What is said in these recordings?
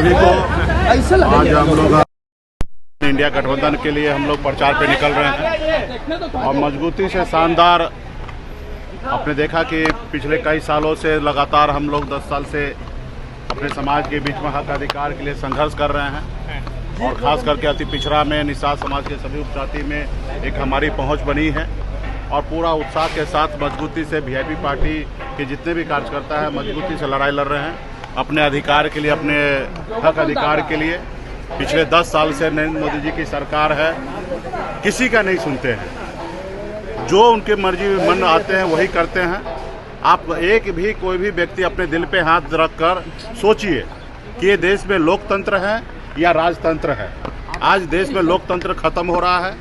सभी को। आज हम लोग इंडिया गठबंधन के लिए हम लोग प्रचार पे निकल रहे हैं और मजबूती से शानदार। आपने देखा कि पिछले कई सालों से लगातार हम लोग 10 साल से अपने समाज के बीच में हक अधिकार के लिए संघर्ष कर रहे हैं और ख़ास करके अति पिछड़ा में निषाद समाज के सभी उपजाति में एक हमारी पहुंच बनी है और पूरा उत्साह के साथ मजबूती से वीआईपी पार्टी के जितने भी कार्यकर्ता हैं मजबूती से लड़ाई लड़ रहे हैं अपने अधिकार के लिए, अपने हक अधिकार के लिए। पिछले 10 साल से नरेंद्र मोदी जी की सरकार है, किसी का नहीं सुनते हैं, जो उनके मर्जी में मन आते हैं वही करते हैं। आप एक भी कोई भी व्यक्ति अपने दिल पे हाथ रखकर सोचिए कि ये देश में लोकतंत्र है या राजतंत्र है। आज देश में लोकतंत्र खत्म हो रहा है,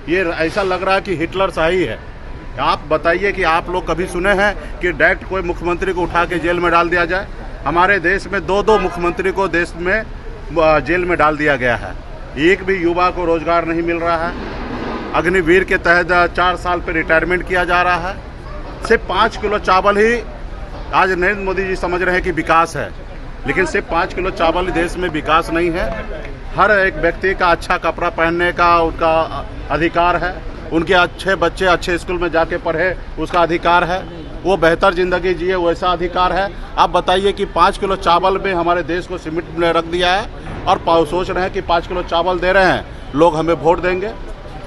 ये ऐसा लग रहा है कि हिटलर शाही है। आप बताइए कि आप लोग कभी सुने हैं कि डायरेक्ट कोई मुख्यमंत्री को उठा के जेल में डाल दिया जाए? हमारे देश में 2-2 मुख्यमंत्री को देश में जेल में डाल दिया गया है। एक भी युवा को रोजगार नहीं मिल रहा है। अग्निवीर के तहत 4 साल पे रिटायरमेंट किया जा रहा है। सिर्फ 5 किलो चावल ही आज नरेंद्र मोदी जी समझ रहे हैं कि विकास है, लेकिन सिर्फ 5 किलो चावल देश में विकास नहीं है। हर एक व्यक्ति का अच्छा कपड़ा पहनने का उनका अधिकार है, उनके अच्छे बच्चे अच्छे स्कूल में जाके पढ़े उसका अधिकार है, वो बेहतर ज़िंदगी जिए वैसा अधिकार है। आप बताइए कि 5 किलो चावल में हमारे देश को सिमट में रख दिया है और सोच रहे हैं कि 5 किलो चावल दे रहे हैं, लोग हमें वोट देंगे।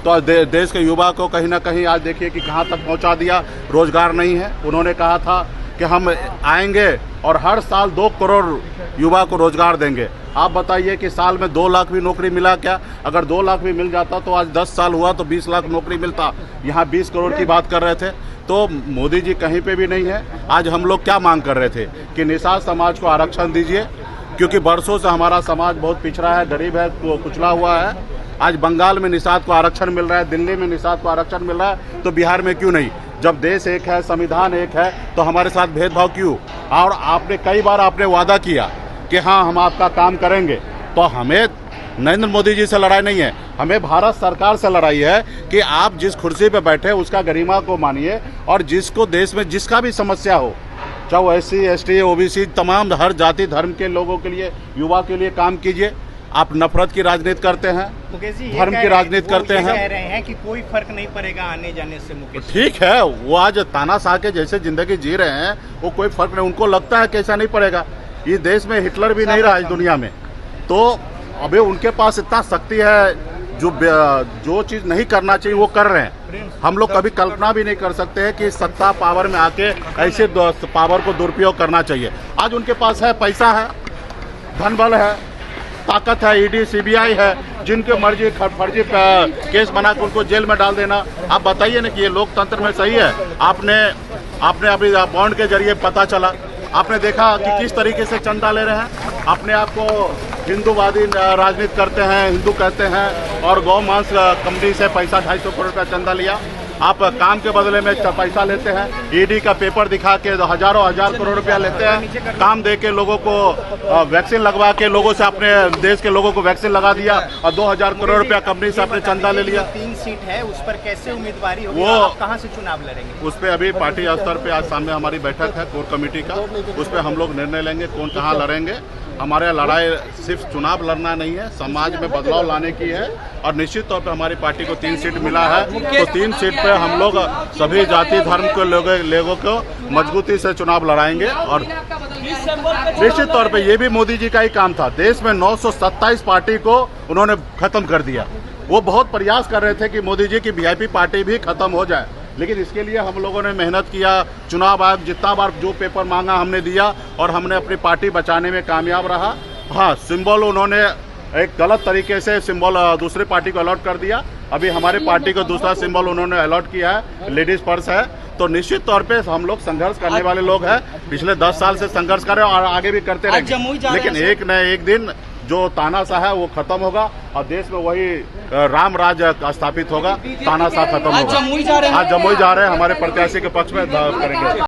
तो देश के युवा को कहीं ना कहीं आज देखिए कि कहाँ तक पहुँचा दिया। रोजगार नहीं है। उन्होंने कहा था कि हम आएंगे और हर साल 2 करोड़ युवा को रोजगार देंगे। आप बताइए कि साल में 2 लाख भी नौकरी मिला क्या? अगर 2 लाख भी मिल जाता तो आज 10 साल हुआ तो 20 लाख नौकरी मिलता। यहाँ 20 करोड़ की बात कर रहे थे। तो मोदी जी कहीं पे भी नहीं है। आज हम लोग क्या मांग कर रहे थे कि निषाद समाज को आरक्षण दीजिए, क्योंकि बरसों से हमारा समाज बहुत पिछड़ा है, गरीब है, कुचला हुआ है। आज बंगाल में निषाद को आरक्षण मिल रहा है, दिल्ली में निषाद को आरक्षण मिल रहा है, तो बिहार में क्यों नहीं? जब देश एक है, संविधान एक है, तो हमारे साथ भेदभाव क्यों? और आपने कई बार आपने वादा किया कि हाँ हम आपका काम करेंगे। तो हमें नरेंद्र मोदी जी से लड़ाई नहीं है, हमें भारत सरकार से लड़ाई है कि आप जिस कुर्सी पे बैठे उसका गरिमा को मानिए और जिसको देश में जिसका भी समस्या हो, चाहे वो SC ST OBC तमाम हर जाति धर्म के लोगों के लिए, युवा के लिए काम कीजिए। आप नफरत की राजनीति करते हैं, धर्म की राजनीति करते हैं। कह रहे हैं कि कोई फर्क नहीं पड़ेगा आने जाने से। मुकेश ठीक है, वो आज तानाशाह के जैसे जिंदगी जी रहे हैं, वो कोई फर्क नहीं, उनको लगता है कैसा नहीं पड़ेगा। ये देश में हिटलर भी नहीं रहा इस दुनिया में, तो अभी उनके पास इतना शक्ति है, जो चीज़ नहीं करना चाहिए वो कर रहे हैं। हम लोग कभी कल्पना भी नहीं कर सकते हैं कि सत्ता पावर में आके ऐसे पावर को दुरुपयोग करना चाहिए। आज उनके पास है, पैसा है, धन बल है, ताकत है, ED CBI है, जिनके मर्जी फर्जी केस बना के उनको जेल में डाल देना। आप बताइए ना कि ये लोकतंत्र में सही है? आपने अभी बॉन्ड के जरिए पता चला, आपने देखा कि किस तरीके से चंदा ले रहे हैं। अपने आप को हिंदूवादी राजनीति करते हैं, हिंदू कहते हैं और गौ मांस कंपनी से पैसा 250 करोड़ का चंदा लिया। आप काम के बदले में पैसा लेते हैं, ED का पेपर दिखा के हजार करोड़ रुपया लेते हैं। काम दे के लोगों को वैक्सीन लगवा के लोगों से, अपने देश के लोगों को वैक्सीन लगा दिया और 2000 करोड़ रुपया कंपनी से अपने चंदा ले लिया। 3 सीट है, उस पर कैसे उम्मीदवारी होगी? वो आप कहाँ से चुनाव लड़ेंगे? उस पर अभी पार्टी स्तर पे आज सामने हमारी बैठक है कोर कमेटी का, उस पर हम लोग निर्णय लेंगे कौन कहाँ लड़ेंगे। हमारे लड़ाई सिर्फ चुनाव लड़ना नहीं है, समाज में बदलाव लाने की है और निश्चित तौर पे हमारी पार्टी को 3 सीट मिला है, तो 3 सीट पे हम लोग सभी जाति धर्म के लोगों को मजबूती से चुनाव लड़ाएंगे। और निश्चित तौर पे ये भी मोदी जी का ही काम था। देश में 927 पार्टी को उन्होंने खत्म कर दिया। वो बहुत प्रयास कर रहे थे कि मोदी जी की वीआईपी पार्टी भी खत्म हो जाए, लेकिन इसके लिए हम लोगों ने मेहनत किया। चुनाव आयोग जितना बार जो पेपर मांगा हमने दिया और हमने अपनी पार्टी बचाने में कामयाब रहा। हाँ, सिंबल उन्होंने एक गलत तरीके से सिंबल दूसरी पार्टी को अलॉट कर दिया। अभी हमारी पार्टी को दूसरा सिंबल उन्होंने अलॉट किया है, लेडीज पर्स है। तो निश्चित तौर पे हम लोग संघर्ष करने वाले लोग हैं, पिछले 10 साल से संघर्ष कर रहे हैं और आगे भी करते रहेंगे। लेकिन एक न एक दिन जो तानाशाह है वो खत्म होगा और देश में वही राम राज स्थापित होगा, तानाशाह खत्म होगा। आज जमुई जा रहे हैं, हमारे प्रत्याशी के पक्ष में करेंगे।